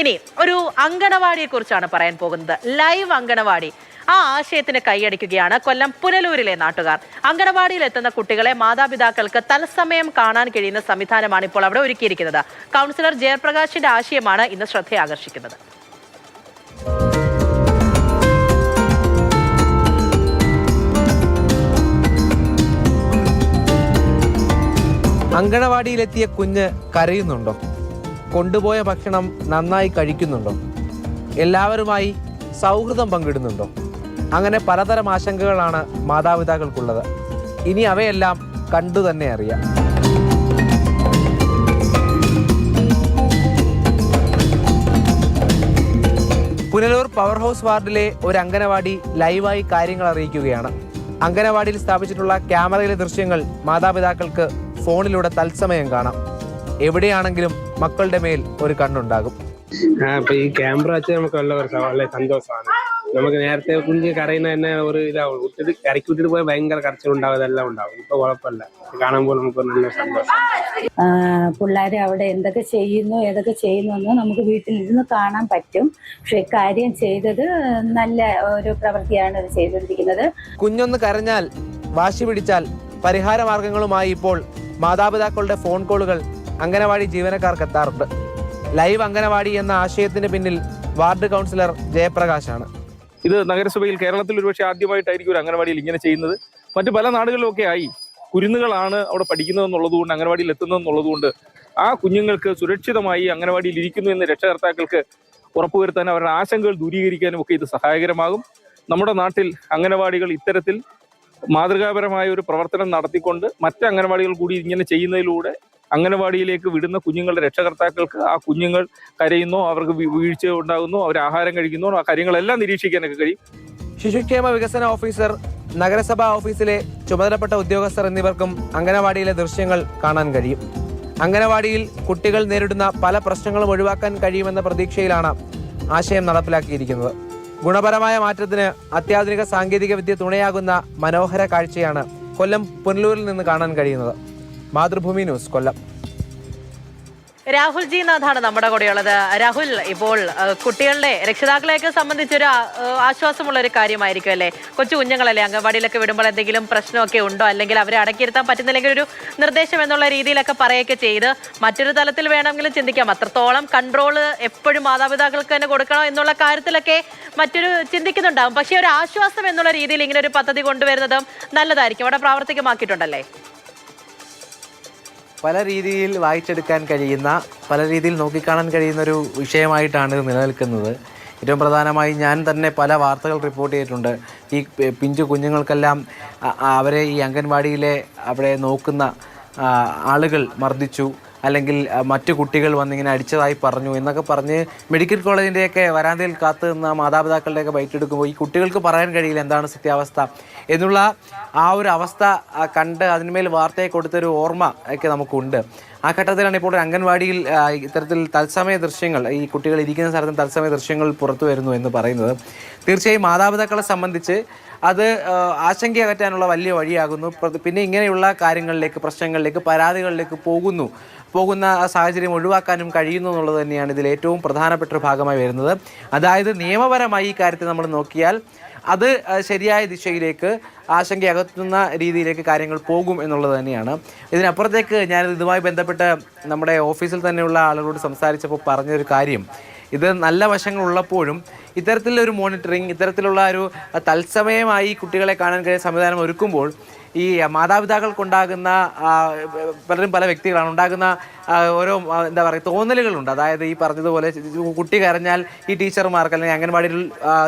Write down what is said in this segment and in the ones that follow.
ഇനി ഒരു അങ്കണവാടിയെക്കുറിച്ചാണ് പറയാൻ പോകുന്നത്. ലൈവ് അങ്കണവാടി. ആ ആശയത്തിന് കൈയടിക്കുകയാണ് കൊല്ലം പുനലൂരിലെ നാട്ടുകാർ. അങ്കണവാടിയിൽ എത്തുന്ന കുട്ടികളെ മാതാപിതാക്കൾക്ക് തത്സമയം കാണാൻ കഴിയുന്ന സംവിധാനമാണ് ഇപ്പോൾ അവിടെ ഒരുക്കിയിരിക്കുന്നത്. കൗൺസിലർ ജയപ്രകാശിന്റെ ആശയമാണ് ഇന്ന് ശ്രദ്ധയാകർഷിക്കുന്നത്. അങ്കണവാടിയിലെത്തിയ കുഞ്ഞ് കരയുന്നുണ്ടോ? കൊണ്ടുപോയ ഭക്ഷണം നന്നായി കഴിക്കുന്നുണ്ടോ? എല്ലാവരുമായി സൗഹൃദം പങ്കിടുന്നുണ്ടോ? അങ്ങനെ പലതരം ആശങ്കകളാണ് മാതാപിതാക്കൾക്കുള്ളത്. ഇനി അവയെല്ലാം കണ്ടു തന്നെ അറിയാം. പുനലൂർ പവർ ഹൗസ് വാർഡിലെ ഒരു അങ്കണവാടി ലൈവായി കാര്യങ്ങൾ അറിയിക്കുകയാണ്. അങ്കണവാടിയിൽ സ്ഥാപിച്ചിട്ടുള്ള ക്യാമറയിലെ ദൃശ്യങ്ങൾ മാതാപിതാക്കൾക്ക് ഫോണിലൂടെ തത്സമയം കാണാം. എവിടെയാണെങ്കിലും മക്കളുടെ മേൽ ഒരു കണ്ണുണ്ടാകും. ഇപ്പൊ ഈ ക്യാമറ വെച്ച് നമുക്ക് വളരെ സന്തോഷമാണ്. നമുക്ക് നേരത്തെ കുഞ്ഞ് കരയുന്ന തന്നെ ഒരു ഇതാവും, ഇറക്കി വിട്ടിട്ട് പോയാൽ ഭയങ്കര കരച്ചിലുണ്ടാവും, ഇതെല്ലാം ഉണ്ടാവും. ഇപ്പൊ കുഴപ്പമില്ല, കാണുമ്പോൾ നമുക്ക് നല്ല സന്തോഷം. പിള്ളേർ അവിടെ എന്തൊക്കെ ചെയ്യുന്നു ഏതൊക്കെ ചെയ്യുന്നു എന്ന് നമുക്ക് വീട്ടിലിരുന്ന് കാണാൻ പറ്റും. പക്ഷെ കാര്യം ചെയ്തത് നല്ല ഒരു പ്രവൃത്തിയാണ് ഇത് ചെയ്തുകൊണ്ടിരിക്കുന്നത്. കുഞ്ഞൊന്ന് കരഞ്ഞാൽ, വാശി പിടിച്ചാൽ പരിഹാര മാർഗങ്ങളുമായി ഇപ്പോൾ മാതാപിതാക്കളുടെ ഫോൺ കോളുകൾ അങ്കണവാടി ജീവനക്കാർക്ക് എത്താറുണ്ട്. ലൈവ് അങ്കണവാടി എന്ന ആശയത്തിന് പിന്നിൽ വാർഡ് കൗൺസിലർ ജയപ്രകാശാണ്. ഇത് നഗരസഭയിൽ കേരളത്തിൽ ഒരുപക്ഷെ ആദ്യമായിട്ടായിരിക്കും ഒരു അംഗനവാടിയിൽ ഇങ്ങനെ ചെയ്യുന്നത്. മറ്റു പല നാടുകളിലൊക്കെ ആയി കുരുന്നുകളാണ് അവിടെ പഠിക്കുന്നതെന്നുള്ളതുകൊണ്ട്, അംഗനവാടിയിൽ എത്തുന്നതെന്നുള്ളതുകൊണ്ട് ആ കുഞ്ഞുങ്ങൾക്ക് സുരക്ഷിതമായി അംഗനവാടിയിൽ ഇരിക്കുന്നു എന്ന് രക്ഷകർത്താക്കൾക്ക് ഉറപ്പുവരുത്താനും അവരുടെ ആശങ്കകൾ ദൂരീകരിക്കാനും ഒക്കെ ഇത് സഹായകരമാകും. നമ്മുടെ നാട്ടിൽ അംഗനവാടികൾ ഇത്തരത്തിൽ മാതൃകാപരമായ ഒരു പ്രവർത്തനം നടത്തിക്കൊണ്ട് മറ്റ് അംഗനവാടികൾ കൂടി ഇങ്ങനെ ചെയ്യുന്നതിലൂടെ അംഗനവാടിയിലേക്ക് വിടുന്ന കുഞ്ഞുങ്ങളുടെ രക്ഷകർത്താക്കൾക്ക് ആ കുഞ്ഞുങ്ങൾ കരയുന്നോ, അവർക്ക് വീഴ്ച ഉണ്ടാകുന്നോ, അവർ ആഹാരം കഴിക്കുന്നോ, ആ കാര്യങ്ങളെല്ലാം നിരീക്ഷിക്കാനൊക്കെ കഴിയും. ശിശുക്ഷേമ വികസന ഓഫീസർ, നഗരസഭാ ഓഫീസിലെ ചുമതലപ്പെട്ട ഉദ്യോഗസ്ഥർ എന്നിവർക്കും അംഗനവാടിയിലെ ദൃശ്യങ്ങൾ കാണാൻ കഴിയും. അംഗനവാടിയിൽ കുട്ടികൾ നേരിടുന്ന പല പ്രശ്നങ്ങളും ഒഴിവാക്കാൻ കഴിയുമെന്ന പ്രതീക്ഷയിലാണ് ആശയം നടപ്പിലാക്കിയിരിക്കുന്നത്. ഗുണപരമായ മാറ്റത്തിന് അത്യാധുനിക സാങ്കേതിക വിദ്യ തുണയാകുന്ന മനോഹര കാഴ്ചയാണ് കൊല്ലം പുനലൂരിൽ നിന്ന് കാണാൻ കഴിയുന്നത്. മാതൃഭൂമി ന്യൂസ്, കൊല്ലം. രാഹുൽ ജി നാഥാണ് നമ്മുടെ കൂടെയുള്ളത്. രാഹുൽ, ഇപ്പോൾ കുട്ടികളുടെ രക്ഷിതാക്കളെയൊക്കെ സംബന്ധിച്ചൊരു ആശ്വാസമുള്ള ഒരു കാര്യമായിരിക്കും അല്ലേ? കൊച്ചു കുഞ്ഞുങ്ങളല്ലേ, അംഗൻവാടിയിലൊക്കെ വിടുമ്പോൾ എന്തെങ്കിലും പ്രശ്നമൊക്കെ ഉണ്ടോ, അല്ലെങ്കിൽ അവരെ അടക്കിയിരുത്താൻ പറ്റുന്നില്ലെങ്കിൽ ഒരു നിർദ്ദേശം എന്നുള്ള രീതിയിലൊക്കെ പറയുകയൊക്കെ ചെയ്ത് മറ്റൊരു തലത്തിൽ വേണമെങ്കിലും ചിന്തിക്കാം. അത്രത്തോളം കൺട്രോള് എപ്പോഴും മാതാപിതാക്കൾക്ക് തന്നെ കൊടുക്കണം എന്നുള്ള കാര്യത്തിലൊക്കെ മറ്റൊരു ചിന്തിക്കുന്നുണ്ടാവും. പക്ഷേ ഒരു ആശ്വാസം എന്നുള്ള രീതിയിൽ ഇങ്ങനെ ഒരു പദ്ധതി കൊണ്ടുവരുന്നതും നല്ലതായിരിക്കും. അവിടെ പ്രാവർത്തികമാക്കിയിട്ടുണ്ടല്ലേ? പല രീതിയിൽ വായിച്ചെടുക്കാൻ കഴിയുന്ന, പല രീതിയിൽ നോക്കിക്കാണാൻ കഴിയുന്ന ഒരു വിഷയമായിട്ടാണ് ഇത് നിലനിൽക്കുന്നത്. ഏറ്റവും പ്രധാനമായി ഞാൻ തന്നെ പല വാർത്തകൾ റിപ്പോർട്ട് ചെയ്തിട്ടുണ്ട്. ഈ പിഞ്ചു കുഞ്ഞുങ്ങൾക്കെല്ലാം അവരെ ഈ അംഗൻവാടിയിലെ അവിടെ നോക്കുന്ന ആളുകൾ മർദ്ദിച്ചു, അല്ലെങ്കിൽ മറ്റു കുട്ടികൾ വന്നിങ്ങനെ അടിച്ചതായി പറഞ്ഞു എന്നൊക്കെ പറഞ്ഞ് മെഡിക്കൽ കോളേജിൻ്റെയൊക്കെ വരാന്തയിൽ കാത്തു നിന്ന മാതാപിതാക്കളുടെയൊക്കെ ബൈറ്റെടുക്കുമ്പോൾ ഈ കുട്ടികൾക്ക് പറയാൻ കഴിയില്ല എന്താണ് സത്യാവസ്ഥ എന്നുള്ള ആ ഒരു അവസ്ഥ കണ്ട് അതിന്മേൽ വാർത്തയെ കൊടുത്തൊരു ഓർമ്മ ഒക്കെ നമുക്കുണ്ട്. ആ ഘട്ടത്തിലാണ് ഇപ്പോൾ ഒരു അംഗൻവാടിയിൽ ഇത്തരത്തിൽ തത്സമയ ദൃശ്യങ്ങൾ, ഈ കുട്ടികൾ ഇരിക്കുന്ന സ്ഥലത്ത് തത്സമയ ദൃശ്യങ്ങൾ പുറത്തു വരുന്നു എന്ന് പറയുന്നത് തീർച്ചയായും മാതാപിതാക്കളെ സംബന്ധിച്ച് അത് ആശങ്ക അകറ്റാനുള്ള വലിയ വഴിയാകുന്നു. പിന്നെ ഇങ്ങനെയുള്ള കാര്യങ്ങളിലേക്ക്, പ്രശ്നങ്ങളിലേക്ക്, പരാതികളിലേക്ക് പോകുന്ന സാഹചര്യം ഒഴിവാക്കാനും കഴിയുന്നു എന്നുള്ളത് തന്നെയാണ് ഇതിൽ ഏറ്റവും പ്രധാനപ്പെട്ട ഒരു ഭാഗമായി വരുന്നത്. അതായത് നിയമപരമായി ഈ കാര്യത്തെ നമ്മൾ നോക്കിയാൽ അത് ശരിയായ ദിശയിലേക്ക്, ആശങ്ക അകറ്റുന്ന രീതിയിലേക്ക് കാര്യങ്ങൾ പോകും എന്നുള്ളത് തന്നെയാണ്. ഇതിനപ്പുറത്തേക്ക് ഞാൻ ഇതുമായി ബന്ധപ്പെട്ട് നമ്മുടെ ഓഫീസിൽ തന്നെയുള്ള ആളുകളോട് സംസാരിച്ചപ്പോൾ പറഞ്ഞൊരു കാര്യം, ഇത് നല്ല വശങ്ങളുള്ളപ്പോഴും ഇത്തരത്തിലൊരു മോണിറ്ററിങ്, ഇത്തരത്തിലുള്ള ഒരു തത്സമയമായി കുട്ടികളെ കാണാൻ കഴിയുന്ന സംവിധാനം ഒരുക്കുമ്പോൾ ഈ മാതാപിതാക്കൾക്കുണ്ടാകുന്ന പല വ്യക്തികളാണ് ഉണ്ടാകുന്ന ഓരോ എന്താ പറയുക തോന്നലുകളുണ്ട്. അതായത് ഈ പറഞ്ഞതുപോലെ കുട്ടി കരഞ്ഞാൽ ഈ ടീച്ചർമാർക്ക് അല്ലെങ്കിൽ അംഗൻവാടിയിൽ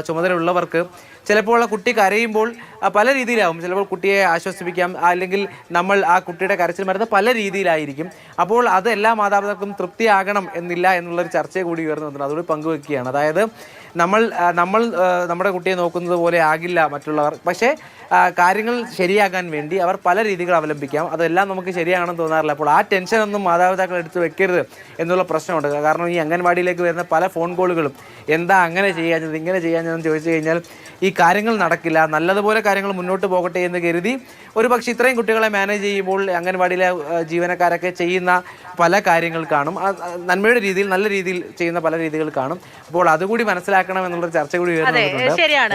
ചുമതലയുള്ളവർക്ക് ചിലപ്പോൾ ആ കുട്ടി കരയുമ്പോൾ പല രീതിയിലാവും. ചിലപ്പോൾ കുട്ടിയെ ആശ്വസിപ്പിക്കാം, അല്ലെങ്കിൽ നമ്മൾ ആ കുട്ടിയുടെ കരച്ചിൽ മരുന്ന് പല രീതിയിലായിരിക്കും. അപ്പോൾ അത് എല്ലാ മാതാപിതാക്കൾക്കും തൃപ്തിയാകണം എന്നില്ല എന്നുള്ളൊരു ചർച്ച കൂടി ഉയർന്നു വന്നിട്ടുണ്ട്. അതുകൂടി പങ്കുവെക്കുകയാണ്. അതായത് നമ്മൾ നമ്മുടെ കുട്ടിയെ നോക്കുന്നത് പോലെ ആകില്ല മറ്റുള്ളവർ. പക്ഷേ കാര്യങ്ങൾ ശരിയാകാൻ വേണ്ടി അവർ പല രീതികൾ അവലംബിക്കാം. അതെല്ലാം നമുക്ക് ശരിയാണെന്ന് തോന്നാറില്ല. അപ്പോൾ ആ ടെൻഷനൊന്നും മാതാപിതാക്കൾ മാതാപിതാക്കൾ എടുത്ത് വെക്കരുത് എന്നുള്ള പ്രശ്നമുണ്ട്. കാരണം ഈ അംഗൻവാടിയിലേക്ക് വരുന്ന പല ഫോൺ കോളുകളും എന്താ അങ്ങനെ ചെയ്യാഞ്ഞത് ഇങ്ങനെ ചെയ്യാഞ്ഞതെന്ന് ചോദിച്ചു കഴിഞ്ഞാൽ ഈ കാര്യങ്ങൾ നടക്കില്ല, നല്ലതുപോലെ കാര്യങ്ങൾ മുന്നോട്ട് പോകട്ടെ എന്ന് കരുതി ഒരു പക്ഷേ ഇത്രയും കുട്ടികളെ മാനേജ് ചെയ്യുമ്പോൾ അംഗൻവാടിയിലെ ജീവനക്കാരൊക്കെ ചെയ്യുന്ന പല കാര്യങ്ങൾ കാണും, നന്മയുടെ രീതിയിൽ നല്ല രീതിയിൽ ചെയ്യുന്ന പല രീതികൾ കാണും. അപ്പോൾ അതുകൂടി മനസ്സിലാക്കണം എന്നുള്ളൊരു ചർച്ച കൂടി ശരിയാണ്.